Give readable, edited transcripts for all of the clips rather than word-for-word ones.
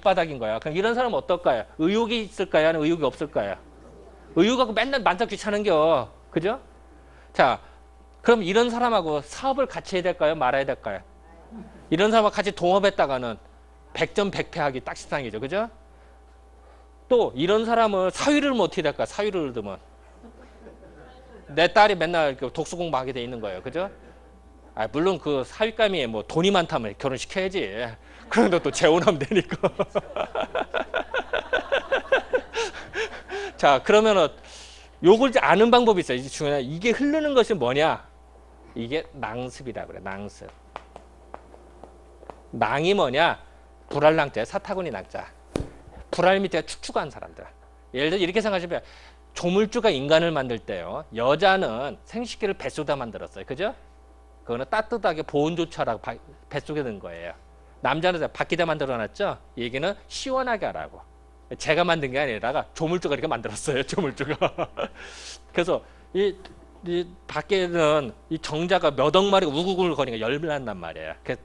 밑바닥인 거야. 그럼 이런 사람은 어떨까요? 의욕이 있을까요? 아니면 의욕이 없을까요? 의욕하고 맨날 만삭 귀찮은겨. 그죠? 자, 그럼 이런 사람하고 사업을 같이 해야 될까요? 말아야 될까요? 이런 사람하고 같이 동업했다가는 100점 100패하기 딱 식상이죠. 그죠? 또 이런 사람은 사위를 뭐 어떻게 될까요? 사위를 두면 내 딸이 맨날 독서 공부하게 돼 있는 거예요. 그죠? 아, 물론 그 사윗감이 뭐 돈이 많다면 결혼시켜야지. 그런데 또 재혼하면 되니까. 자, 그러면은 요걸 이제 아는 방법이 있어요. 이제 중요한 이게 흐르는 것이 뭐냐? 이게 낭습이라고 그래. 낭습. 낭이 뭐냐? 불알낭자, 사타구니 낭자. 불알 밑에 축축한 사람들. 예를 들어 이렇게 생각하시면 조물주가 인간을 만들 때요. 여자는 생식기를 뱃속에다 만들었어요. 그죠? 그거는 따뜻하게 보온조차라고 뱃속에 넣은 거예요. 남자는 밖에다 만들어놨죠? 얘기는 시원하게 하라고. 제가 만든 게 아니라 조물주가 이렇게 만들었어요. 조물주가. 그래서 이 밖에는 이 정자가 몇 억 마리가 우글우글 거리니까 열을 난단 말이에요. 그래서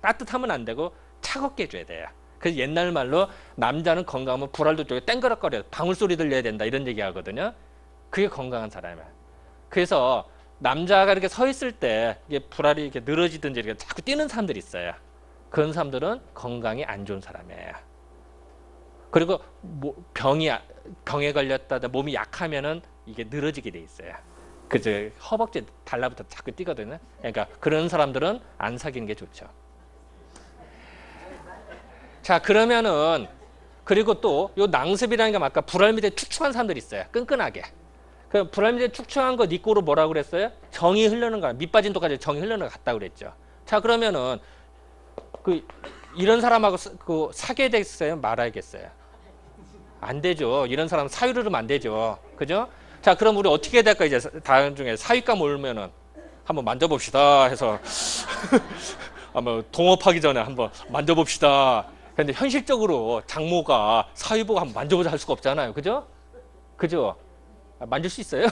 따뜻하면 안 되고 차갑게 해줘야 돼요. 그래서 옛날 말로 남자는 건강하면 불알도 쪽에 땡그락거려 방울소리 들려야 된다 이런 얘기 하거든요. 그게 건강한 사람이야. 그래서 남자가 이렇게 서 있을 때 이게 불알이 이렇게 늘어지든지 이렇게 자꾸 뛰는 사람들이 있어요. 그런 사람들은 건강이 안 좋은 사람이에요. 그리고 병에 걸렸다 몸이 약하면은 이게 늘어지게 돼 있어요. 그죠? 허벅지 달라붙어 자꾸 뛰거든요. 그러니까 그런 사람들은 안 사귀는 게 좋죠. 자, 그러면은 그리고 또 요 낭습이라는 게 아까 불알 밑에 축축한 사람들이 있어요. 끈끈하게. 그 불알 밑에 축축한 거 니꼬로 뭐라고 그랬어요? 정이 흐르는 거, 밑 빠진 독까지 정이 흐르는 거 같다 그랬죠. 자, 그러면은 이런 사람하고 사귀어야 되겠어요? 말아야겠어요? 안 되죠. 이런 사람 사위를 하면 안 되죠. 그죠? 자, 그럼 우리 어떻게 해야 될까? 이제 다음 중에 사위감 올면은 한번 만져봅시다 해서 아마 동업하기 전에 한번 만져봅시다. 근데 현실적으로 장모가 사위 보고 한번 만져보자 할 수가 없잖아요. 그죠? 그죠? 만질 수 있어요?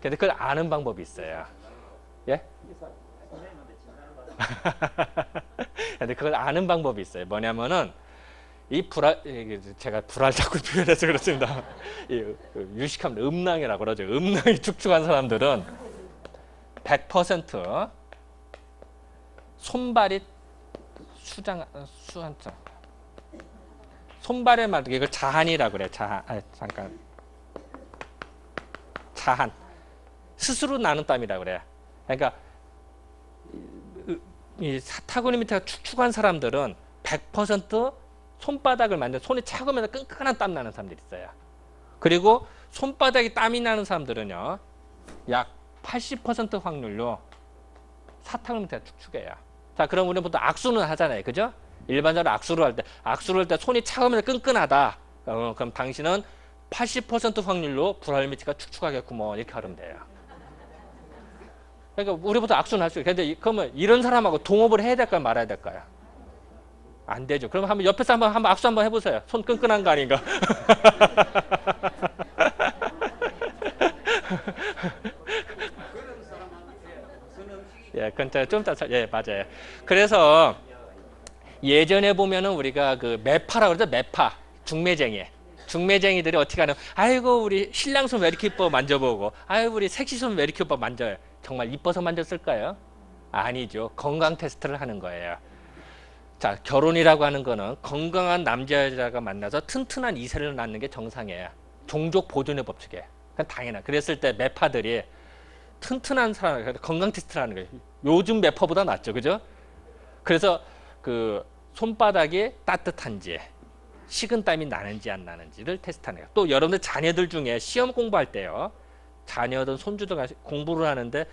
근데 그걸 아는 방법이 있어요. 예? 근데 그걸 아는 방법이 있어요. 뭐냐면은 이 불알, 제가 불알 자꾸 표현해서 그렇습니다. 유식하면 음낭이라고 그러죠. 음낭이 축축한 사람들은 100% 손발이 수한자. 손발에 말도 이걸 자한이라고 그래. 자한. 잠깐. 자한. 스스로 나는 땀이라고 그래. 그러니까 이 사타구니 밑에가 축축한 사람들은 100% 손바닥을 만든 손이 차가우면서 끈끈한 땀 나는 사람들이 있어요. 그리고 손바닥에 땀이 나는 사람들은요. 약 80% 확률로 사타구니 밑에가 축축해요. 자, 그럼 우리는 보통 악수는 하잖아요. 그죠? 일반적으로 악수를 할 때 손이 차가우면서 끈끈하다. 그럼 당신은 80% 확률로 불알 밑이가 축축하겠구먼. 이렇게 하면 돼요. 그러니까 우리 보통 악수는 할 수 있어요. 근데 그러면 이런 사람하고 동업을 해야 될까요? 말아야 될까요? 안 되죠. 그럼 한번 옆에서 한번 악수 한번 해보세요. 손 끈끈한 거 아닌가? 예, 그건 좀 이따, 예, 맞아요. 그래서 예전에 보면은 우리가 그 매파라고 그러죠? 매파. 중매쟁이. 중매쟁이들이 어떻게 하는, 아이고, 우리 신랑 손 왜 이렇게 이뻐 만져보고, 아이고, 우리 섹시 손 왜 이렇게 이뻐 만져요. 정말 이뻐서 만졌을까요? 아니죠. 건강 테스트를 하는 거예요. 자, 결혼이라고 하는 거는 건강한 남자 여자가 만나서 튼튼한 이세를 낳는 게 정상이에요. 종족 보존의 법칙이에요. 그건 당연해. 그랬을 때 매파들이 튼튼한 사람, 건강 테스트를 하는 거예요. 요즘 매파보다 낫죠. 그죠? 그래서 그 손바닥이 따뜻한지, 식은땀이 나는지 안 나는지를 테스트하는 거예요. 또 여러분들 자녀들 중에 시험 공부할 때요. 자녀든 손주든 공부를 하는데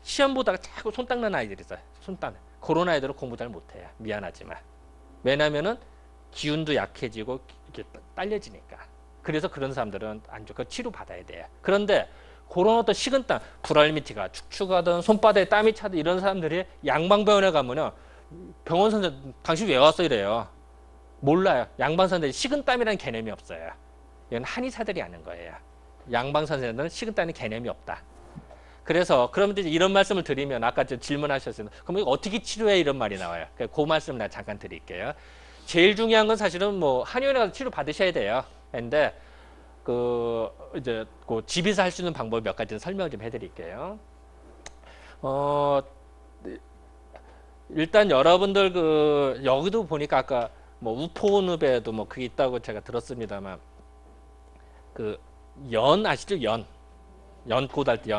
시험 보다가 자꾸 손 닦는 아이들이 있어요. 손 닦는. 그런 아이들은 공부 잘 못해요. 미안하지만. 왜냐면은 기운도 약해지고 이렇게 딸려지니까. 그래서 그런 사람들은 안 좋고 치료 받아야 돼요. 그런데 그런 어떤 식은땀, 불알 밑이가 축축하든 손바닥에 땀이 차든 이런 사람들이 양방병원에 가면요. 병원 선생 당신 왜 왔어 이래요. 몰라요. 양방 선생님 식은땀이라는 개념이 없어요. 이건 한의사들이 아는 거예요. 양방 선생님들은 식은땀이 개념이 없다. 그래서 그러면 이제 이런 말씀을 드리면 아까 저 질문하셨어요. 그럼 이거 어떻게 치료해 이런 말이 나와요. 그 말씀 나 잠깐 드릴게요. 제일 중요한 건 사실은 뭐 한의원에 가서 치료 받으셔야 돼요. 근데 그 이제 그 집에서 할 수 있는 방법 몇 가지 설명 좀 해드릴게요. 일단 여러분들 그 여기도 보니까 아까 뭐 우포늪에도 뭐 그게 있다고 제가 들었습니다만 그 연 아시죠? 연 고달 때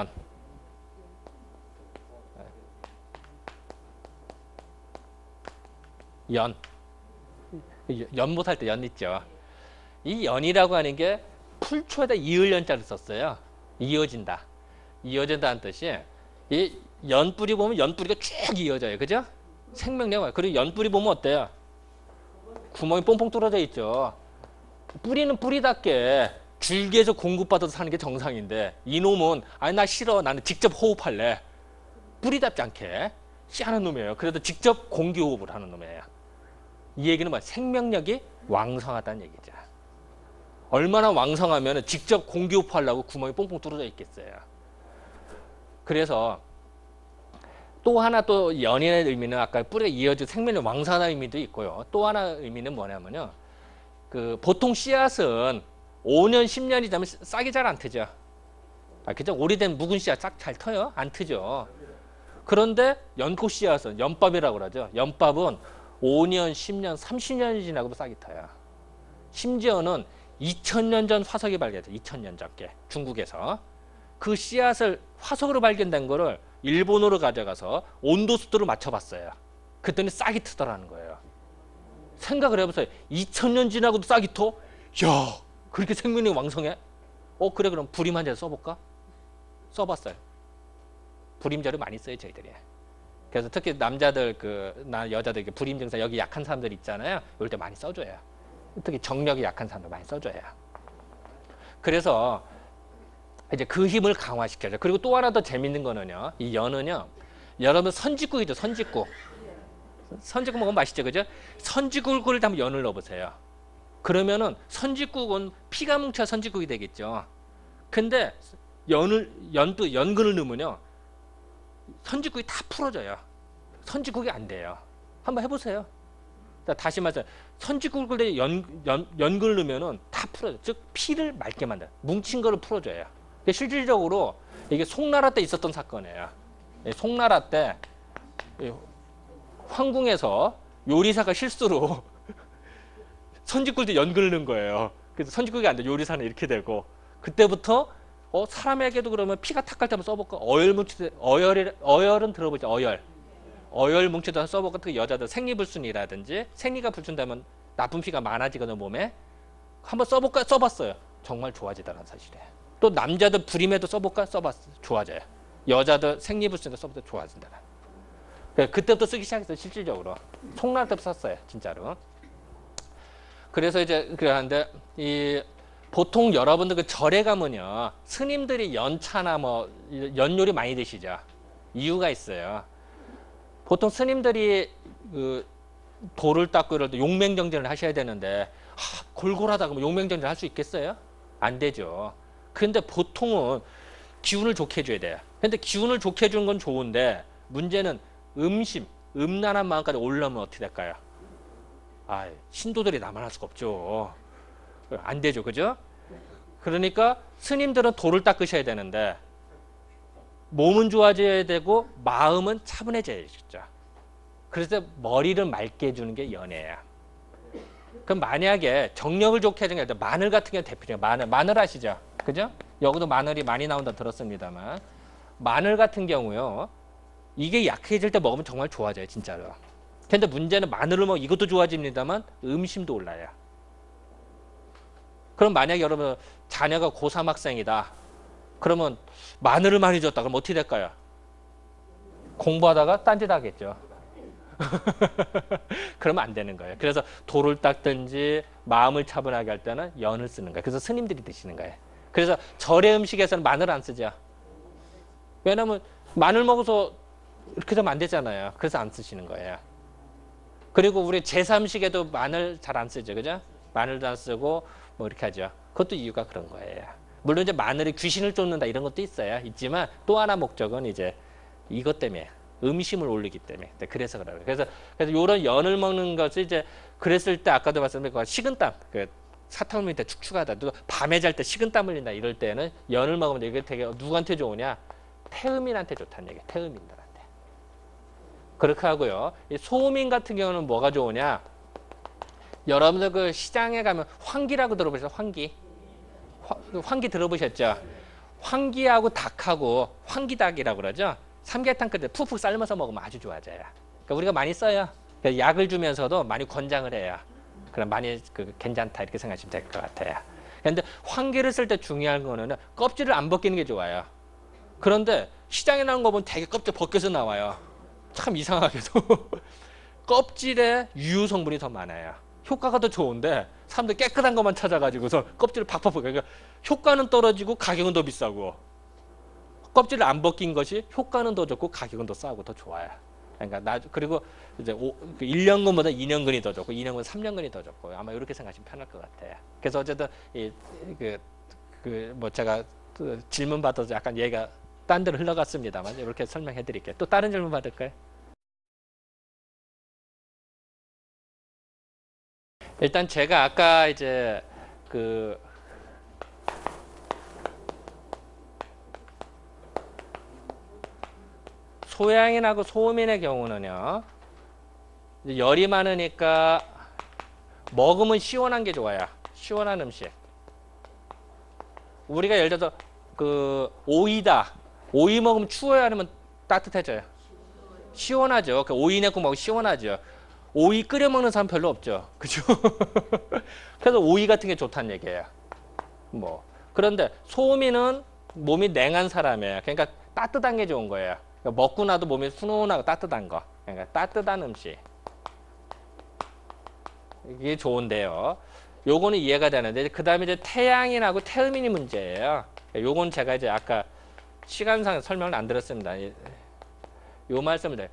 연못 할 때 연 있죠. 이 연이라고 하는 게 풀초에다 이을 연자를 썼어요. 이어진다는 뜻이 이 연뿌리 보면 연뿌리가 쭉 이어져요. 그죠? 생명력. 그리고 연뿌리 보면 어때요? 구멍이 뽕뽕 뚫어져 있죠. 뿌리는 뿌리답게 줄기에서 공급받아서 사는 게 정상인데 이놈은 아니 나 싫어. 나는 직접 호흡할래. 뿌리답지 않게 씨하는 놈이에요. 그래도 직접 공기 호흡을 하는 놈이에요. 이 얘기는 뭐야? 생명력이 왕성하다는 얘기죠. 얼마나 왕성하면 직접 공기 호흡하려고 구멍이 뽕뽕 뚫어져 있겠어요. 그래서 또 하나 또 연인의 의미는 아까 뿌리가 이어져 생명력 왕성하다는 의미도 있고요. 또 하나 의미는 뭐냐면요. 그 보통 씨앗은 5년, 10년이 되면 싹이 잘 안 트죠. 그죠? 오래된 묵은 씨앗 싹 잘 터요? 안 트죠. 그런데 연꽃 씨앗은 연밥이라고 그러죠. 연밥은 5년, 10년, 30년이 지나고도 싹이 터요. 심지어는 2000년 전 화석이 발견됐죠. 2000년 전께 중국에서. 그 씨앗을 화석으로 발견된 거를 일본으로 가져가서 온도 습도를 맞춰봤어요. 그랬더니 싹이 트더라는 거예요. 생각을 해보세요. 2000년 지나고도 싹이 터? 야, 그렇게 생명력이 왕성해? 그래 그럼 불임 환자 써볼까? 써봤어요. 불임 자료 많이 써요 저희들이. 그래서 특히 남자들 여자들 불임 증상 여기 약한 사람들 있잖아요. 이럴 때 많이 써줘요. 특히 정력이 약한 사람들 많이 써줘요. 그래서 이제 그 힘을 강화시켜줘. 그리고 또 하나 더 재밌는 거는요. 이 연은요. 여러분 선지국이죠. 선지국 먹으면 맛있죠. 그죠? 선지국을 담은 연을 넣어보세요. 그러면은 선지국은 피가 뭉쳐야 선지국이 되겠죠. 근데 연근을 넣으면요. 선지국이 다 풀어져요. 선지국이 안 돼요. 한번 해보세요. 다시 말해서 선지국을 연근을 넣으면은 다 풀어져요. 즉 피를 맑게 만들어요. 뭉친 거를 풀어줘요. 실질적으로 이게 송나라 때 있었던 사건이에요. 송나라 때 황궁에서 요리사가 실수로 선지국에 연근을 넣은 거예요. 그래서 선지국이 안 돼. 요리사는 이렇게 되고 그때부터 사람에게도 그러면 피가 탁할 때 한번 써볼까? 어열은 들어보죠. 어열 뭉치도 써볼까? 특히 여자들 생리불순이라든지 생리가 불순되면 나쁜 피가 많아지거든요. 몸에. 한번 써볼까? 써봤어요. 정말 좋아지다는 사실이에요. 또 남자들 불임에도 써볼까? 써봤어요. 좋아져요. 여자들 생리불순에도 써볼까? 좋아진다. 그때부터 쓰기 시작했어요. 실질적으로. 송나라 때부터 썼어요. 진짜로. 그래서 이제 그러는데 보통 여러분들 그 절에 가면요. 스님들이 연차나 뭐 연요리 많이 드시죠. 이유가 있어요. 보통 스님들이 그 돌을 닦고 이럴 때 용맹정진을 하셔야 되는데 골골하다 그러면 용맹정진 할 수 있겠어요? 안 되죠. 근데 보통은 기운을 좋게 해줘야 돼요. 근데 기운을 좋게 해주는 건 좋은데 문제는 음란한 마음까지 올라오면 어떻게 될까요? 신도들이 나만 할 수가 없죠. 안 되죠. 그죠? 그러니까 스님들은 돌을 닦으셔야 되는데 몸은 좋아져야 되고 마음은 차분해져야겠죠. 그래서 머리를 맑게 해주는 게 연애예요. 그럼 만약에 정력을 좋게 해주는 게 마늘 같은 경우는 대표적이에요. 마늘 아시죠? 그죠? 여기도 마늘이 많이 나온다 들었습니다만 마늘 같은 경우요. 이게 약해질 때 먹으면 정말 좋아져요. 진짜로. 근데 문제는 마늘을 먹으면 이것도 좋아집니다만 음심도 올라요. 그럼 만약에 여러분 자녀가 고3 학생이다. 그러면 마늘을 많이 줬다. 그럼 어떻게 될까요? 공부하다가 딴짓 하겠죠. 그러면 안 되는 거예요. 그래서 돌을 닦든지 마음을 차분하게 할 때는 연을 쓰는 거예요. 그래서 스님들이 드시는 거예요. 그래서 절의 음식에서는 마늘 안 쓰죠. 왜냐하면 마늘 먹어서 이렇게 되면 안 되잖아요. 그래서 안 쓰시는 거예요. 그리고 우리 제사 음식에도 마늘 잘 안 쓰죠. 그죠? 마늘도 안 쓰고 뭐 이렇게 하죠. 그것도 이유가 그런 거예요. 물론 이제 마늘이 귀신을 쫓는다 이런 것도 있어요. 있지만 또 하나 목적은 이제 이것 때문에 음심을 올리기 때문에. 그래서 그래요. 그래서 이런 연을 먹는 것을 이제 그랬을 때 아까도 말씀드린 식은땀, 그 사탕 밑에 축축하다, 또 밤에 잘 때 식은땀 흘린다 이럴 때는 연을 먹으면 이게 되게 누구한테 좋으냐? 태음인한테 좋다는 얘기예요. 태음인들한테. 그렇게 하고요. 이 소음인 같은 경우는 뭐가 좋으냐? 여러분들 그 시장에 가면 황기라고 들어보셨어요? 황기. 황기 들어보셨죠? 황기하고 닭하고 황기닭이라고 그러죠? 삼계탕 끓일 때 푹푹 삶아서 먹으면 아주 좋아져요. 그러니까 우리가 많이 써요. 그러니까 약을 주면서도 많이 권장을 해요. 그럼 많이 괜찮다 이렇게 생각하시면 될 것 같아요. 그런데 황기를 쓸 때 중요한 거는 껍질을 안 벗기는 게 좋아요. 그런데 시장에 나온 거 보면 되게 껍질 벗겨서 나와요. 참 이상하게도 껍질에 유효 성분이 더 많아요. 효과가 더 좋은데 사람들 깨끗한 것만 찾아가지고서 껍질을 팍팍 벗겨. 그러니까 효과는 떨어지고 가격은 더 비싸고, 껍질을 안 벗긴 것이 효과는 더 좋고 가격은 더 싸고 더 좋아요. 그러니까 그리고 이제 1년근보다 2년근이 더 좋고 2년근 3년근이 더 좋고 아마 이렇게 생각하시면 편할 것 같아요. 그래서 어쨌든 뭐 제가 질문 받아서 약간 얘기가 딴 데로 흘러갔습니다만 이렇게 설명해 드릴게요. 또 다른 질문 받을까요? 일단 제가 아까 이제 소양인하고 소음인의 경우는요, 열이 많으니까 먹으면 시원한 게 좋아요. 시원한 음식. 우리가 예를 들어서 오이다. 오이 먹으면 추워요? 아니면 따뜻해져요? 시원하죠. 오이 내국 먹으면 시원하죠. 오이 끓여 먹는 사람 별로 없죠. 그죠? 그래서 오이 같은 게 좋다는 얘기예요. 뭐. 그런데 소음인은 몸이 냉한 사람이에요. 그러니까 따뜻한 게 좋은 거예요. 그러니까 먹고 나도 몸이 훈훈하고 따뜻한 거. 그러니까 따뜻한 음식. 이게 좋은데요. 요거는 이해가 되는데, 그 다음에 이제 태양인하고 태음인이 문제예요. 요건 제가 이제 아까 시간상 설명을 안 드렸습니다. 요 말씀을 드려요.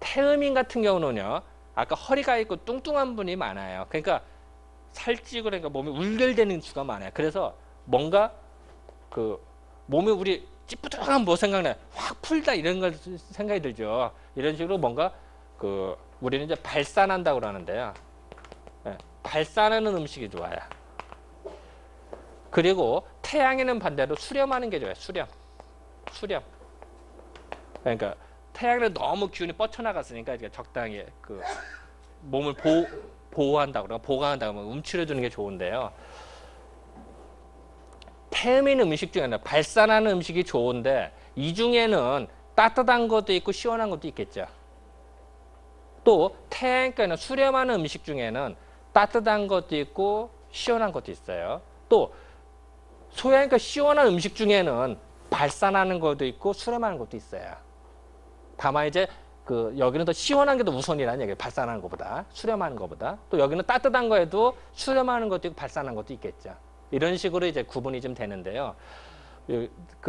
태음인 같은 경우는요, 아까 허리가 있고 뚱뚱한 분이 많아요. 그러니까 살찌고 그러니까 몸이 울ገል대는 수가 많아요. 그래서 뭔가 몸이 우리 찌뿌둥한 뭐 생각나요? 확 풀다 이런 걸 생각이 들죠. 이런 식으로 뭔가 우리는 이제 발산한다고 그러는데요. 네, 발산하는 음식이 좋아요. 그리고 태양에는 반대로 수렴하는 게 좋아요. 수렴. 그러니까 태양에 너무 기운이 뻗쳐나갔으니까 이제 적당히 몸을 보호한다고 그러고 보강한다고 하면 움츠려주는 게 좋은데요. 태음인 음식 중에는 발산하는 음식이 좋은데 이 중에는 따뜻한 것도 있고 시원한 것도 있겠죠. 또 태양께는 수렴하는 음식 중에는 따뜻한 것도 있고 시원한 것도 있어요. 또 소양과 시원한 음식 중에는 발산하는 것도 있고 수렴하는 것도 있어요. 다만 이제 여기는 더 시원한 게 더 우선이라는 얘기예요. 발산하는 것보다, 수렴하는 것보다. 또 여기는 따뜻한 거에도 수렴하는 것도 있고 발산하는 것도 있겠죠. 이런 식으로 이제 구분이 좀 되는데요.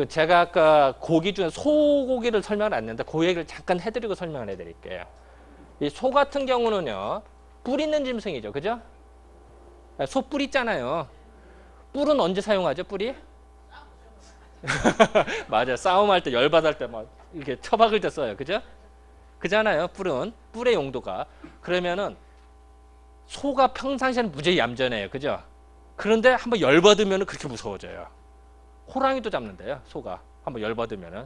제가 아까 고기 중에 소고기를 설명을 안 했는데 그 얘기를 잠깐 해드리고 설명을 해드릴게요. 이 소 같은 경우는요, 뿔 있는 짐승이죠. 그죠? 소 뿔 있잖아요. 뿔은 언제 사용하죠? 뿔이? 맞아요. 싸움할 때, 열받을 때 막 이렇게 처박을 때 써요. 그죠? 그잖아요. 뿔은. 뿔의 용도가. 그러면은 소가 평상시에는 무지하게 얌전해요. 그죠? 그런데 한번 열받으면 그렇게 무서워져요. 호랑이도 잡는데요. 소가. 한번 열받으면은.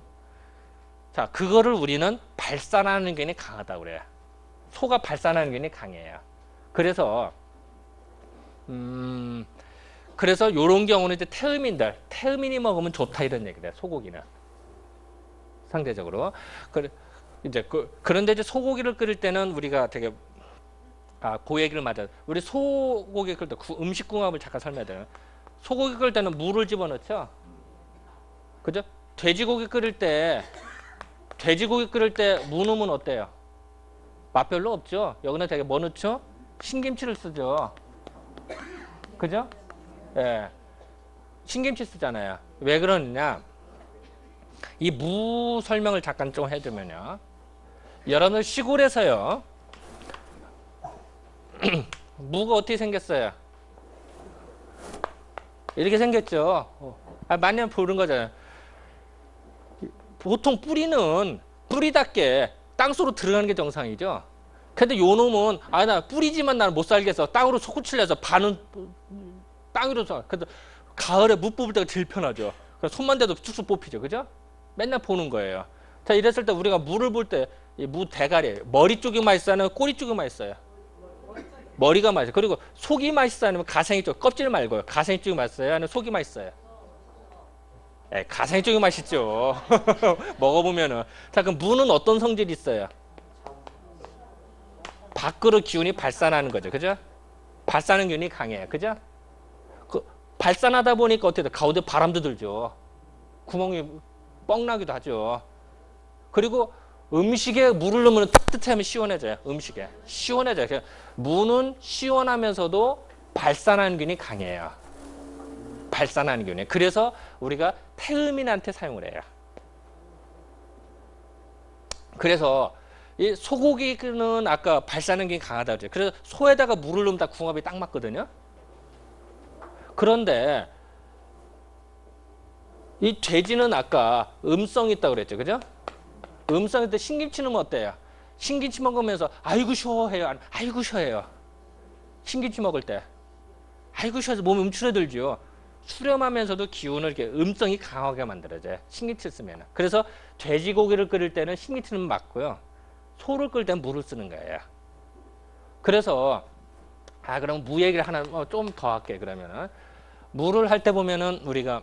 자, 그거를 우리는 발산하는 게 강하다고 그래요. 소가 발산하는 게 강해요. 그래서 요런 경우는 이제 태음인이 먹으면 좋다 이런 얘기래요. 소고기는. 상대적으로. 그런데 이제 소고기를 끓일 때는 우리가 되게 그 얘기를 맞아요. 우리 소고기 끓일 때 음식궁합을 잠깐 설명해드려요. 소고기 끓일 때는 물을 집어넣죠. 그죠? 돼지고기 끓일 때 무 넣으면 어때요? 맛 별로 없죠? 여기는 되게 뭐 넣죠? 신김치를 쓰죠. 그죠? 예. 신김치 쓰잖아요. 왜 그러느냐? 이 무 설명을 잠깐 좀 해주면요. 여러분들 시골에서요. 무가 어떻게 생겼어요? 이렇게 생겼죠. 많이 보는 거잖아요. 보통 뿌리답게 땅속으로 들어가는 게 정상이죠. 근데 요 놈은 나 뿌리지만 나는 못 살겠어. 땅으로 솟구칠려서 반은 땅 위로 서. 그래서 가을에 무 뽑을 때가 제일 편하죠. 그래서 손만 대도 쑥쑥 뽑히죠. 그죠? 맨날 보는 거예요. 자, 이랬을 때 우리가 물을 볼 때 이 무 대가리 머리 쪽이 맛있어요? 아니면 꼬리 쪽이 맛있어요? 머리가 맛있어요. 그리고 속이 맛있어요? 아니면 가생이 쪽? 껍질 말고요. 가생이 쪽이 맛있어요? 아니면 속이 맛있어요? 가생이 쪽이 맛있죠. 먹어보면은. 자, 그럼 무는 어떤 성질이 있어요? 밖으로 기운이 발산하는 거죠. 그죠? 발산하는 기운이 강해요. 그죠? 발산하다 보니까 어떻게 돼? 가운데 바람도 들죠. 구멍이 뻥나기도 하죠. 그리고 음식에 물을 넣으면 따뜻하면 시원해져요. 음식에. 시원해져요. 무는 시원하면서도 발산하는 균이 강해요. 발산하는 균이. 그래서 우리가 태음인한테 사용을 해요. 그래서 이 소고기는 아까 발산하는 균이 강하다고 그랬죠. 그래서 소에다가 물을 넣으면 다 궁합이 딱 맞거든요. 그런데 이 돼지는 아까 음성이 있다고 그랬죠. 그죠? 음성일 때 신김치 넣으면 어때요? 신김치 먹으면서 아이고 쉬워해요. 아이고 쉬워해요. 신김치 먹을 때. 아이고 쉬워서 몸이 움츠러들죠. 수렴하면서도 기운을 이렇게 음성이 강하게 만들어져요. 신김치를 쓰면. 그래서 돼지고기를 끓일 때는 신김치는 맞고요. 소를 끓일 때는 물을 쓰는 거예요. 그래서 그럼 무 얘기를 하나 좀 더 할게. 그러면은 물을 할 때 보면은 우리가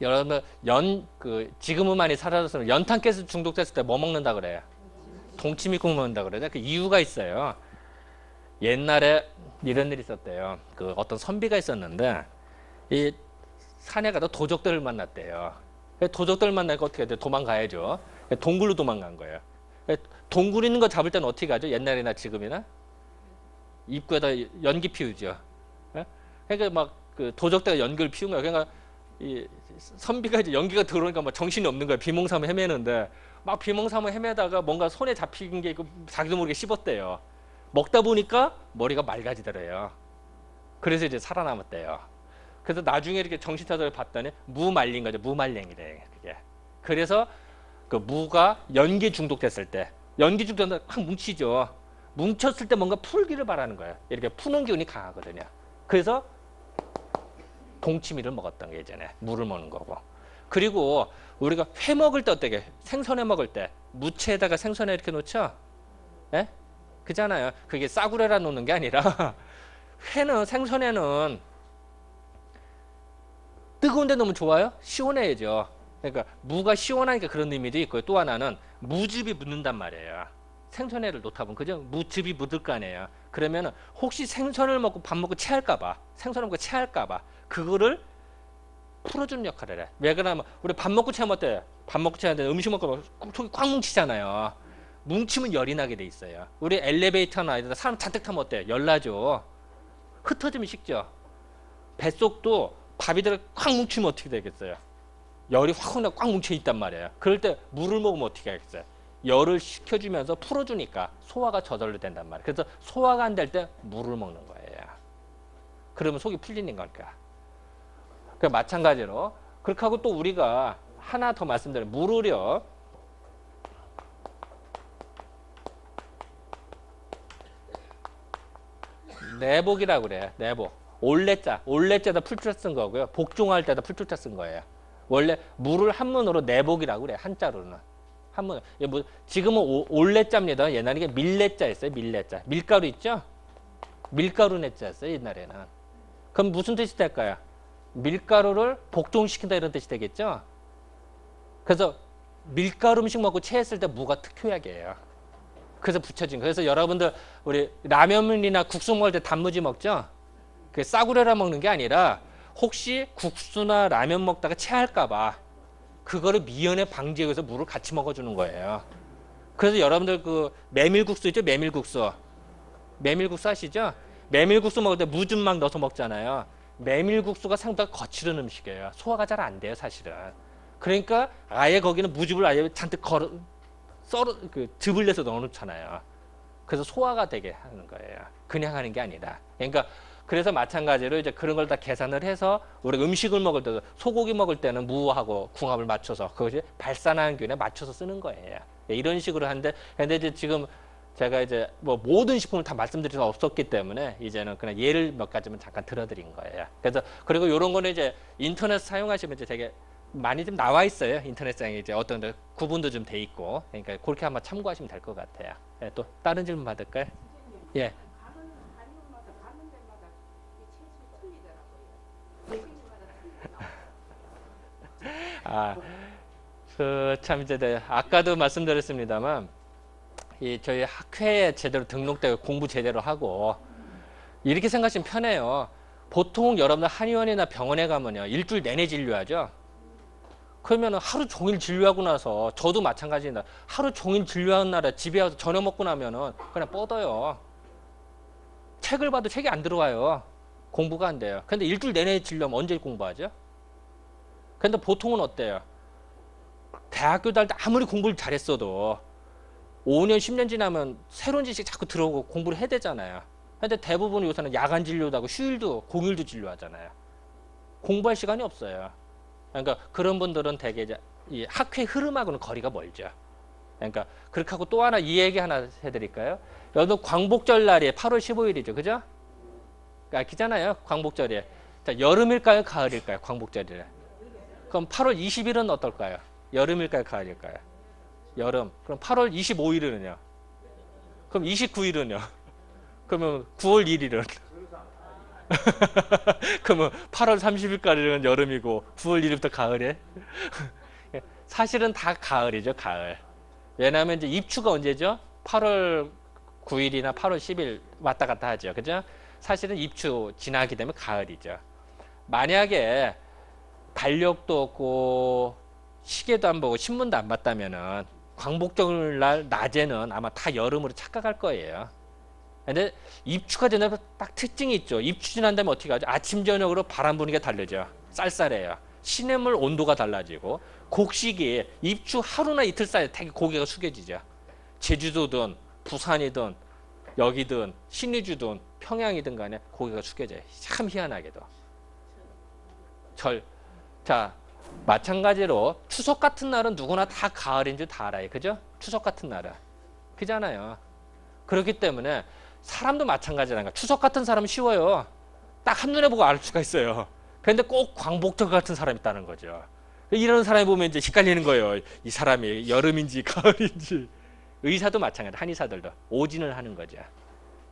여러분 지금은 많이 사라졌으면 연탄가스 중독됐을 때 뭐 먹는다 그래요? 동치미국 먹는다 그래요. 그 이유가 있어요. 옛날에 이런 일이 있었대요. 그 어떤 선비가 있었는데 이 산에 가서 도적들을 만났대요. 도적들을 만나니까 어떻게 해야 돼? 도망가야죠. 동굴로 도망간 거예요. 동굴 있는 거 잡을 때는 어떻게 하죠? 옛날이나 지금이나 입구에다 연기 피우죠. 그러니까 막 그 도적대가 연기를 피운 거예요. 그러니까 이 선비가 이제 연기가 들어오니까 막 정신이 없는 거예요. 비몽사몽 헤매는데 막 비몽사몽 헤매다가 뭔가 손에 잡힌 게 있고 자기도 모르게 씹었대요. 먹다 보니까 머리가 맑아지더래요. 그래서 이제 살아남았대요. 그래서 나중에 이렇게 정신 차려 봤더니 무 말린 거죠. 무말랭이래 그게. 그래서 그 무가 연기 중독됐을 때 연기 중독되면 확 뭉치죠. 뭉쳤을 때 뭔가 풀기를 바라는 거예요. 이렇게 푸는 기운이 강하거든요. 그래서 동치미를 먹었던 게 예전에 무를 먹는 거고. 그리고 우리가 회 먹을 때 어떻게 생선회 먹을 때 무채에다가 생선회 이렇게 놓죠? 예? 그잖아요. 그게 싸구려라 놓는 게 아니라 생선회는 뜨거운 데 넣으면 좋아요? 시원해야죠. 그러니까 무가 시원하니까 그런 의미도 있고요. 또 하나는 무즙이 묻는단 말이에요. 생선회를 놓다 보면 그죠? 무즙이 묻을 거 아니에요. 그러면 혹시 생선을 먹고 밥 먹고 체할까 봐, 생선을 먹고 체할까 봐 그거를 풀어주는 역할을 해. 왜 그러냐면 우리 밥 먹고 체하면 어때? 밥 먹고 체하는데 음식 먹고 속이 꽉 뭉치잖아요. 뭉치면 열이 나게 돼 있어요. 우리 엘리베이터나 이런 데 사람 잔뜩 타면 어때? 열나죠. 흩어지면 식죠. 뱃속도 밥이 들어 꽉 뭉치면 어떻게 되겠어요? 열이 꽉 뭉쳐 있단 말이에요. 그럴 때 물을 먹으면 어떻게 하겠어요? 열을 식혀주면서 풀어주니까 소화가 저절로 된단 말이에요. 그래서 소화가 안 될 때 물을 먹는 거예요. 그러면 속이 풀리는 걸까? 그 마찬가지로 그렇게 하고 또 우리가 하나 더 말씀드려요. 물을요. 내복이라고 그래요. 내복. 올레자다 풀자 쓴 거고요. 복종할 때다 풀자 쓴 거예요. 원래 물을 한문으로 내복이라고 그래요. 한자로는. 한문. 지금은 올레자입니다. 옛날에 밀레자였어요. 밀레자. 밀가루 있죠? 밀가루 내자였어요. 옛날에는. 그럼 무슨 뜻이 될까요? 밀가루를 복종시킨다 이런 뜻이 되겠죠? 그래서 밀가루 음식 먹고 체했을 때 무가 특효약이에요. 그래서 붙여진 거예요. 그래서 여러분들 우리 라면이나 국수 먹을 때 단무지 먹죠? 그게 싸구려라 먹는 게 아니라 혹시 국수나 라면 먹다가 체할까 봐 그거를 미연에 방지하기 위해서 물을 같이 먹어주는 거예요. 그래서 여러분들 그 메밀국수 있죠? 메밀국수 아시죠? 메밀국수 먹을 때 무 좀 막 넣어서 먹잖아요. 메밀국수가 생각보다 거칠은 음식이에요. 소화가 잘 안 돼요, 사실은. 그러니까 아예 거기는 무즙을 아예 잔뜩 즙을 내서 넣어놓잖아요. 그래서 소화가 되게 하는 거예요. 그냥 하는 게 아니라. 그러니까 그래서 마찬가지로 이제 그런 걸 다 계산을 해서 우리가 음식을 먹을 때도 소고기 먹을 때는 무하고 궁합을 맞춰서 그것이 발산하는 균에 맞춰서 쓰는 거예요. 예, 이런 식으로 하는데 근데 이제 지금 제가 이제 뭐 모든 식품을 다 말씀드릴 수 없었기 때문에 이제는 그냥 예를 몇 가지만 잠깐 들어드린 거예요. 그래서 그리고 이런 거는 이제 인터넷 사용하시면 이제 되게 많이 좀 나와 있어요. 인터넷상에 이제 어떤 데 구분도 좀 돼 있고 그러니까 그렇게 한번 참고하시면 될 것 같아요. 예, 또 다른 질문 받을까요? 예. 아, 그 참 이제 아까도 말씀드렸습니다만 이 저희 학회에 제대로 등록되고 공부 제대로 하고 이렇게 생각하시면 편해요. 보통 여러분들 한의원이나 병원에 가면요 일주일 내내 진료하죠. 그러면 하루 종일 진료하고 나서 저도 마찬가지입니다. 하루 종일 진료하는 날에 집에 와서 저녁 먹고 나면은 그냥 뻗어요. 책을 봐도 책이 안 들어와요. 공부가 안 돼요. 근데 일주일 내내 진료하면 언제 공부하죠? 근데 보통은 어때요? 대학교 다닐 때 아무리 공부를 잘했어도 5년, 10년 지나면 새로운 지식 자꾸 들어오고 공부를 해야 되잖아요. 근데 대부분 요새는 야간 진료도 하고 휴일도, 공휴일도 진료하잖아요. 공부할 시간이 없어요. 그러니까 그런 분들은 되게 이제 이 학회 흐름하고는 거리가 멀죠. 그러니까 그렇게 하고 또 하나 이 얘기 하나 해드릴까요? 여러분 광복절 날이 8월 15일이죠. 그죠? 아시잖아요. 광복절이. 자, 여름일까요? 가을일까요? 광복절이. 그럼 8월 20일은 어떨까요? 여름일까요? 가을일까요? 여름. 그럼 8월 25일은요? 그럼 29일은요? 그러면 9월 1일은? 그러면 8월 30일까지는 여름이고 9월 1일부터 가을에? 사실은 다 가을이죠. 가을. 왜냐하면 이제 입추가 언제죠? 8월 9일이나 8월 10일 왔다 갔다 하죠. 그죠? 사실은 입추 지나게 되면 가을이죠. 만약에 달력도 없고 시계도 안 보고 신문도 안 봤다면은 광복절 날 낮에는 아마 다 여름으로 착각할 거예요. 근데 입추가 되면 딱 특징이 있죠. 입추 지난 다음에 어떻게 하죠? 아침 저녁으로 바람 부는 게 다르죠. 쌀쌀해요. 시냇물 온도가 달라지고 곡식이 입추 하루나 이틀 사이에 되게 고개가 숙여지죠. 제주도든 부산이든 여기든 신의주든 평양이든 간에 고개가 숙여져요. 참 희한하게도. 자, 마찬가지로 추석 같은 날은 누구나 다 가을인 줄 다 알아요. 그죠? 추석 같은 날은. 그잖아요. 그렇기 때문에 사람도 마찬가지라는 거야. 추석 같은 사람은 쉬워요. 딱 한눈에 보고 알 수가 있어요. 그런데 꼭 광복절 같은 사람이 있다는 거죠. 이런 사람이 보면 이제 헷갈리는 거예요. 이 사람이 여름인지 가을인지. 의사도 마찬가지. 한의사들도 오진을 하는 거죠.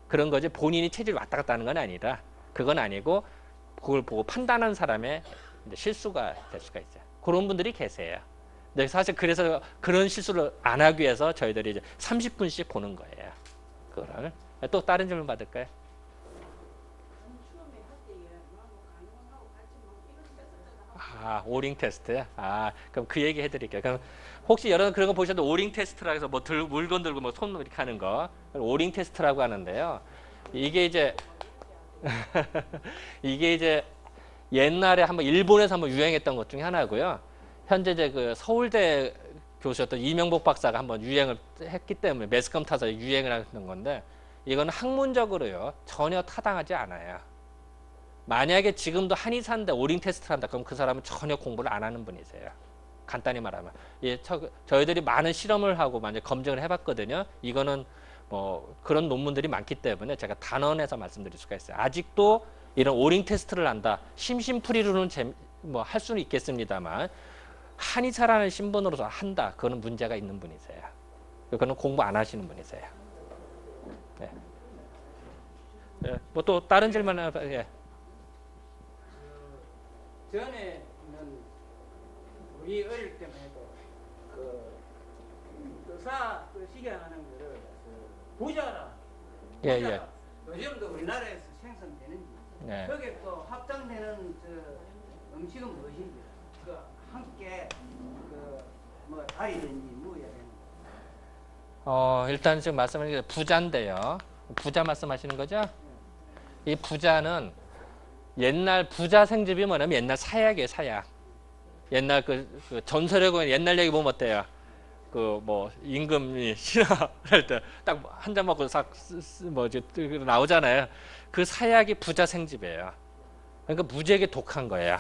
그런 거지. 본인이 체질 왔다 갔다 하는 건 아니라 그건 아니고 그걸 보고 판단하는 사람의 이제 실수가 될 수가 있어요. 그런 분들이 계세요. 근데 사실 그래서 그런 실수를 안 하기 위해서 저희들이 이제 30분씩 보는 거예요. 그거를. 또 다른 질문 받을까요? 아, 오링 테스트. 아, 그럼 그 얘기 해드릴게요. 그럼 혹시 여러분 그런 거 보셔도 오링 테스트라고 해서 뭐 물건 들고 뭐 손 이렇게 하는 거 오링 테스트라고 하는데요. 이게 이제 이게 이제 옛날에 한번 일본에서 한번 유행했던 것 중에 하나고요. 현재 이제 그 서울대 교수였던 이명복 박사가 한번 유행을 했기 때문에 매스컴 타서 유행을 하는 건데 이거는 학문적으로요 전혀 타당하지 않아요. 만약에 지금도 한의사인데 오링 테스트를 한다 그럼 그 사람은 전혀 공부를 안 하는 분이세요. 간단히 말하면 예, 저희들이 많은 실험을 하고 만약 검증을 해봤거든요. 이거는 뭐 그런 논문들이 많기 때문에 제가 단언해서 말씀드릴 수가 있어요. 아직도 이런 오링 테스트를 한다. 심심풀이로는 뭐 할 수는 있겠습니다만 한의사라는 신분으로서 한다. 그거는 문제가 있는 분이세요. 그거는 공부 안 하시는 분이세요. 네. 네. 뭐 또 다른 질문 하나. 예. 전에는 우리 어릴 때만 해도 그 의사 그 시계하는 거를 부자라. 예, 예. 요즘도 우리나라에서 생산되는지 네. 거기에 또 합당되는 저 음식은 무엇인지 그 함께 그 뭐 달이든지 뭐야 되는 일단 지금 말씀하신 게 부자인데요. 부자 말씀하시는 거죠? 이 부자는 옛날 부자 생집이 뭐냐면 옛날 사약이에요, 사약. 옛날 그 전설에 보면 옛날 얘기 보면 어때요? 그 뭐 임금이 신화할 때 딱 한 잔 먹고 싹뭐 이제 나오잖아요. 그 사약이 부자 생집이에요. 그러니까 무지하게 독한 거예요.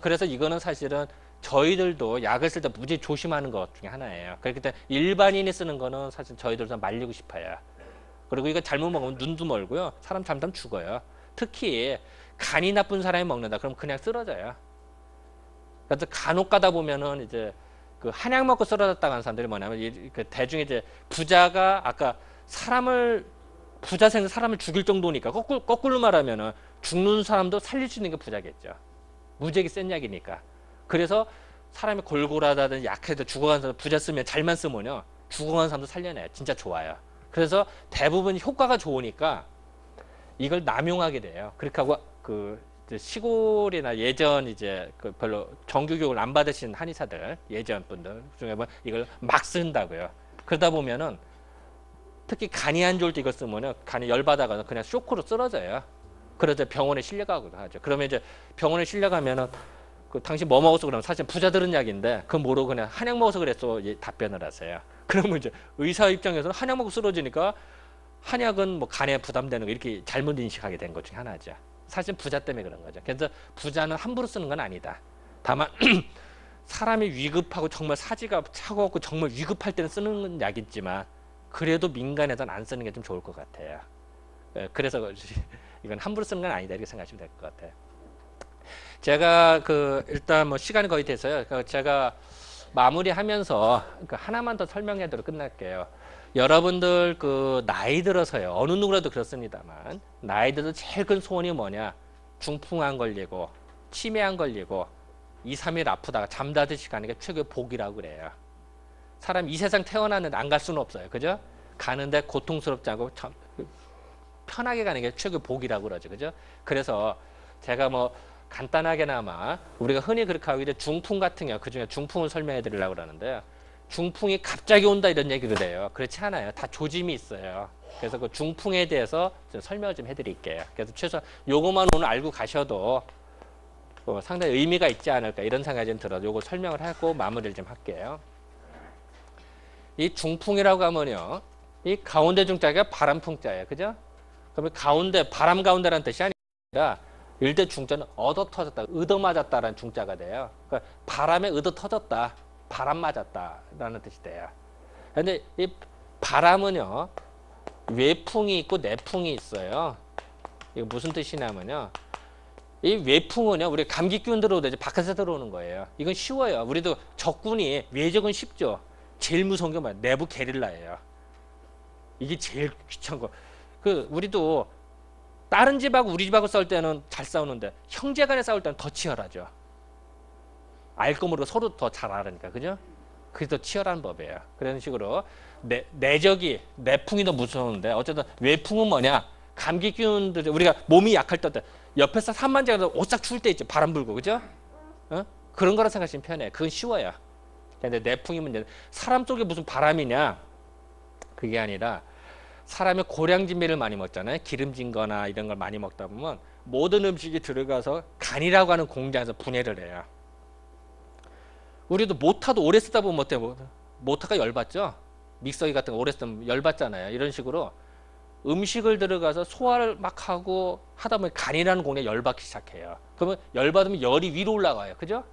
그래서 이거는 사실은 저희들도 약을 쓸 때 무지 조심하는 것 중에 하나예요. 그렇기 때문에 일반인이 쓰는 거는 사실 저희들도 말리고 싶어요. 그리고 이거 잘못 먹으면 눈도 멀고요. 사람 잘못하면 죽어요. 특히 간이 나쁜 사람이 먹는다. 그럼 그냥 쓰러져요. 그래서 간혹 가다 보면은 이제 그 한약 먹고 쓰러졌다고 하는 사람들이 뭐냐면 그 대중이 이제 부자가 아까 부자 생각 사람을 죽일 정도니까 거꾸로 말하면은 죽는 사람도 살릴 수 있는 게 부자겠죠. 무지하게 센 약이니까. 그래서 사람이 골골하다든지 약해도 죽어가는 사람 부자 쓰면 잘만 쓰면요 죽어가는 사람도 살려내요. 진짜 좋아요. 그래서 대부분 효과가 좋으니까 이걸 남용하게 돼요. 그렇게 하고 그 시골이나 예전 이제 그 별로 정규 교육을 안 받으신 한의사들 예전 분들 중에 뭐 이걸 막 쓴다고요. 그러다 보면은 특히 간이 안 좋을 때 이거 쓰면은 간이 열받아가서 그냥 쇼크로 쓰러져요. 그래서 병원에 실려가기도 하죠. 그러면 이제 병원에 실려가면은 그 당신 뭐 먹었어? 그러면 사실 부자 들은 약인데 그건 모르고 그냥 한약 먹어서 그랬어 답변을 하세요. 그러면 이제 의사 입장에서는 한약 먹고 쓰러지니까 한약은 뭐 간에 부담되는 거 이렇게 잘못 인식하게 된 것 중에 하나죠. 사실 부자 때문에 그런 거죠. 그래서 부자는 함부로 쓰는 건 아니다. 다만 사람이 위급하고 정말 사지가 차가웠고 정말 위급할 때는 쓰는 약이지만 그래도 민간에서는 안 쓰는 게 좀 좋을 것 같아요. 그래서 이건 함부로 쓰는 건 아니다 이렇게 생각하시면 될 것 같아요. 제가 그 일단 뭐 시간이 거의 돼서요. 제가 마무리하면서 하나만 더 설명해드리고 끝날게요. 여러분들 그 나이 들어서요. 어느 누구라도 그렇습니다만 나이 들어서 제일 큰 소원이 뭐냐? 중풍 안 걸리고 치매 안 걸리고 2, 3일 아프다가 잠자듯이 가는 게 최고의 복이라고 그래요. 사람 이 세상 태어났는데 안 갈 수는 없어요. 그죠? 가는데 고통스럽지 않고 편하게 가는 게 최고의 복이라고 그러죠. 그죠? 그래서 제가 뭐 간단하게나마 우리가 흔히 그렇게 하고 이제 중풍 같은 경우 그중에 중풍을 설명해 드리려고 그러는데 중풍이 갑자기 온다 이런 얘기를 해요. 그렇지 않아요. 다 조짐이 있어요. 그래서 그 중풍에 대해서 좀 설명을 좀 해드릴게요. 그래서 최소한 요것만 오늘 알고 가셔도 상당히 의미가 있지 않을까 이런 생각이 좀 들어서 요거 설명을 하고 마무리를 좀 할게요. 이 중풍이라고 하면요. 이 가운데 중자가 바람풍자예요. 그죠? 그러면 가운데 바람 가운데라는 뜻이 아니라 일대 중자는 얻어 터졌다, 얻어 맞았다라는 중자가 돼요. 그러니까 바람에 얻어 터졌다, 바람 맞았다라는 뜻이 돼요. 근데 이 바람은요, 외풍이 있고 내풍이 있어요. 이거 무슨 뜻이냐면요, 이 외풍은요, 우리 감기균 들어오도 이제 바깥에서 들어오는 거예요. 이건 쉬워요. 우리도 적군이 외적은 쉽죠. 제일 무서운 게 뭐야? 내부 게릴라예요. 이게 제일 귀찮은 거. 그 우리도 다른 집하고 우리 집하고 싸울 때는 잘 싸우는데 형제간에 싸울 때는 더 치열하죠. 알 거 모르고 서로 더 잘 알으니까. 그죠? 그게 더 치열한 법이에요. 그런 식으로 내적이 내풍이 더 무서운데 어쨌든 외풍은 뭐냐? 감기균들 우리가 몸이 약할 때 옆에서 산만장에서 오싹 추울 때 있죠. 바람 불고. 그죠? 어? 그런 거라 생각하시면 편해요. 그건 쉬워요. 근데 내풍이 문제는 사람 속에 무슨 바람이냐? 그게 아니라 사람이 고량진미를 많이 먹잖아요. 기름진 거나 이런 걸 많이 먹다 보면 모든 음식이 들어가서 간이라고 하는 공장에서 분해를 해요. 우리도 모타도 오래 쓰다 보면 어때요? 모타가 열받죠? 믹서기 같은 거 오래 쓰면 열받잖아요. 이런 식으로 음식을 들어가서 소화를 막 하고 하다 보면 간이라는 공장이 열받기 시작해요. 그러면 열받으면 열이 위로 올라가요. 그죠?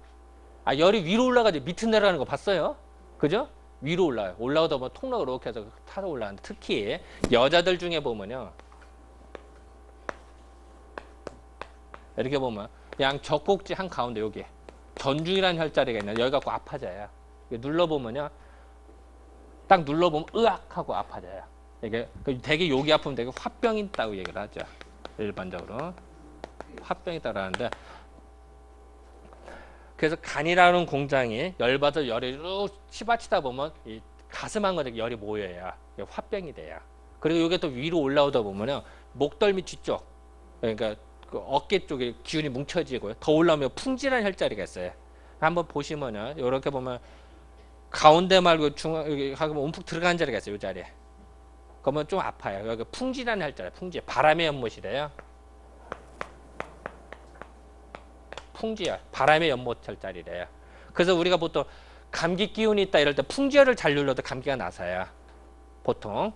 아, 열이 위로 올라가지 밑으로 내려가는 거 봤어요? 그죠? 위로 올라요. 올라오다 보면 통로가 이렇게 해서 타서 올라가는데 특히 여자들 중에 보면요. 이렇게 보면 양 젖꼭지 한 가운데 여기 전중이라는 혈자리가 있는데 여기 갖고 아파져요. 눌러보면요. 딱 눌러보면 으악 하고 아파져요. 이게 되게 여기 아프면 되게 화병이 있다고 얘기를 하죠. 일반적으로. 화병이 있다라는데 그래서 간이라는 공장이 열받아 열이 쭉 치받치다 보면 이 가슴 한가득 열이 모여야 화병이 돼요. 그리고 이게 또 위로 올라오다 보면요. 목덜미 뒤쪽 그러니까 그 어깨 쪽에 기운이 뭉쳐지고요. 더 올라오면 풍지라는 혈자리가 있어요. 한번 보시면요. 이렇게 보면 가운데 말고 중앙 여기 하면 움푹 들어가는 자리가 있어요. 이 자리에. 그러면 좀 아파요. 여기 풍지라는 혈자리. 풍지 바람의 연못이래요. 풍지야. 바람의 연못 혈자리래요. 그래서 우리가 보통 감기 기운이 있다 이럴 때 풍지열을 잘 눌러도 감기가 나서요. 보통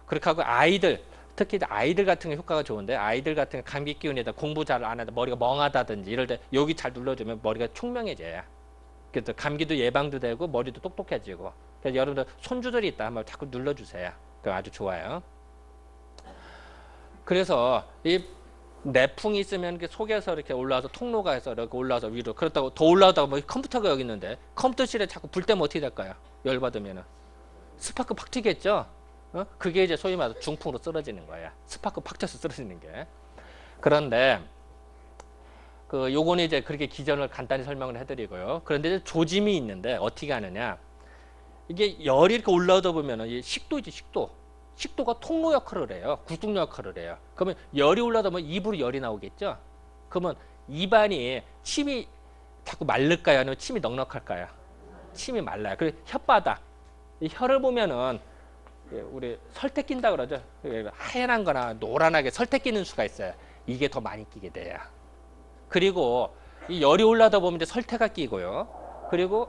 그렇게 하고 아이들 특히 아이들 같은 게 효과가 좋은데 아이들 같은 게 감기 기운이다 공부 잘 안 하다 머리가 멍하다든지 이럴 때 여기 잘 눌러주면 머리가 총명해져요. 그래서 감기도 예방도 되고 머리도 똑똑해지고 그래서 여러분들 손주들이 있다 한번 자꾸 눌러주세요. 그럼 아주 좋아요. 그래서 이 내풍이 있으면 이렇게 속에서 이렇게 올라와서 통로가 해서 이렇게 올라와서 위로 그렇다고 더 올라오다가 뭐 컴퓨터가 여기 있는데 컴퓨터실에 자꾸 불 때면 어떻게 될까요? 열받으면은 스파크 팍 튀겠죠? 그게 이제 소위 말해서 중풍으로 쓰러지는 거예요. 스파크 팍 튀어서 쓰러지는 게. 그런데 요거는 이제 그렇게 기전을 간단히 설명을 해드리고요. 그런데 이제 조짐이 있는데 어떻게 하느냐? 이게 열이 이렇게 올라오다 보면은 이 식도이지 식도. 식도가 통로 역할을 해요. 구tung 역할을 해요. 그러면 열이 올라오다 보면 입으로 열이 나오겠죠? 그러면 입안이 침이 자꾸 마를까요? 아니면 침이 넉넉할까요? 침이 말라요. 그리고 혓바닥. 이 혀를 보면은 우리 설태 낀다 그러죠. 하얀 거나 노란하게 설태 끼는 수가 있어요. 이게 더 많이 끼게 돼요. 그리고 이 열이 올라다 보면 이제 설태가 끼고요. 그리고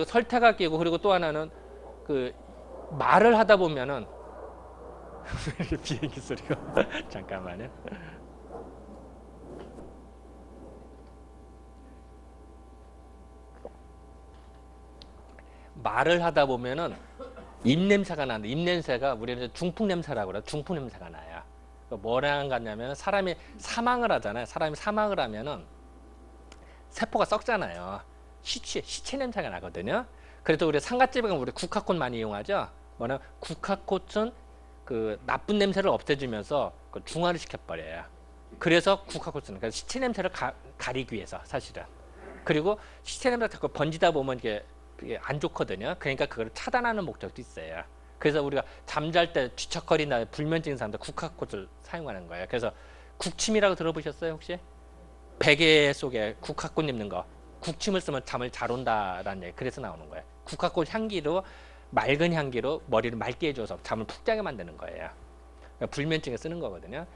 설태가 끼고 그리고 또 하나는 말을 하다 보면은 비행기 소리가 잠깐만요. 말을 하다 보면은 입냄새가 나는데 입냄새가 우리는 중풍 냄새라고 그래요. 중풍 냄새가 나요. 뭐랑 같냐면 사람이 사망을 하잖아요. 사람이 사망을 하면은 세포가 썩잖아요. 시체 냄새가 나거든요. 그래서 우리 상갓집에 가면 우리 국화꽃 많이 이용하죠. 뭐냐면 국화꽃은 나쁜 냄새를 없애주면서 중화를 시켜버려요. 그래서 국화꽃 쓰는 거예요. 시체 냄새를 가리기 위해서 사실은. 그리고 시체 냄새가 자꾸 번지다 보면 이게 안 좋거든요. 그러니까 그걸 차단하는 목적도 있어요. 그래서 우리가 잠잘 때 뒤척거리나 불면증인 사람들 국화꽃을 사용하는 거예요. 그래서 국침이라고 들어보셨어요 혹시? 베개 속에 국화꽃 입는 거. 국침을 쓰면 잠을 잘 온다라는 얘기. 그래서 나오는 거예요. 국화꽃 향기로 맑은 향기로 머리를 맑게 해줘서 잠을 푹 자게 만드는 거예요. 그러니까 불면증에 쓰는 거거든요.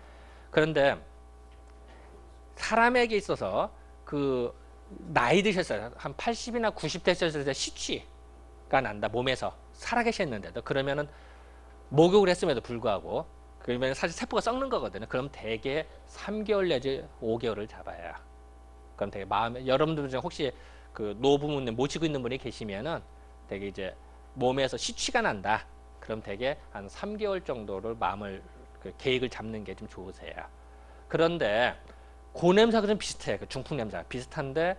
그런데 사람에게 있어서 나이 드셨어요. 한 80이나 90 되셨을 때 시취가 난다. 몸에서 살아계셨는데도 그러면은 목욕을 했음에도 불구하고 그러면 사실 세포가 썩는 거거든요. 그럼 대개 3개월 내지 5개월을 잡아요. 그럼 되게 마음에 여러분들 중에 혹시 노부모님 모시고 있는 분이 계시면은 되게 이제 몸에서 시취가 난다. 그럼 되게 한 3개월 정도를 마음을 계획을 잡는 게 좀 좋으세요. 그런데 고냄새가 좀 비슷해요. 중풍 냄새가 비슷한데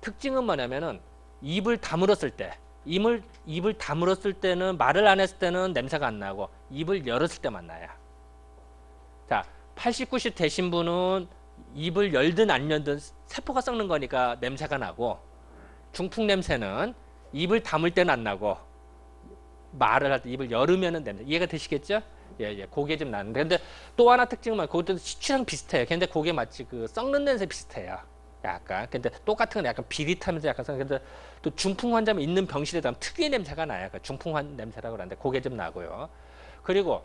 특징은 뭐냐면은 입을 다물었을 때 입을 다물었을 때는 말을 안 했을 때는 냄새가 안 나고 입을 열었을 때만 나요. 자, 80, 90 되신 분은 입을 열든 안 열든 세포가 썩는 거니까 냄새가 나고 중풍 냄새는 입을 다물 때는 안 나고 말을 할 때 입을 열으면은 냄새. 이해가 되시겠죠? 예, 그게 좀 나는데 근데 또 하나 특징은 그것도 시추랑 비슷해요. 근데 그게 마치 썩는 냄새 비슷해요. 약간 근데 똑같은 건 약간 비릿하면서 약간 근데 또 중풍 환자면 있는 병실에 가면 특유의 냄새가 나요. 중풍 냄새라고 그러는데 그게 좀 나고요. 그리고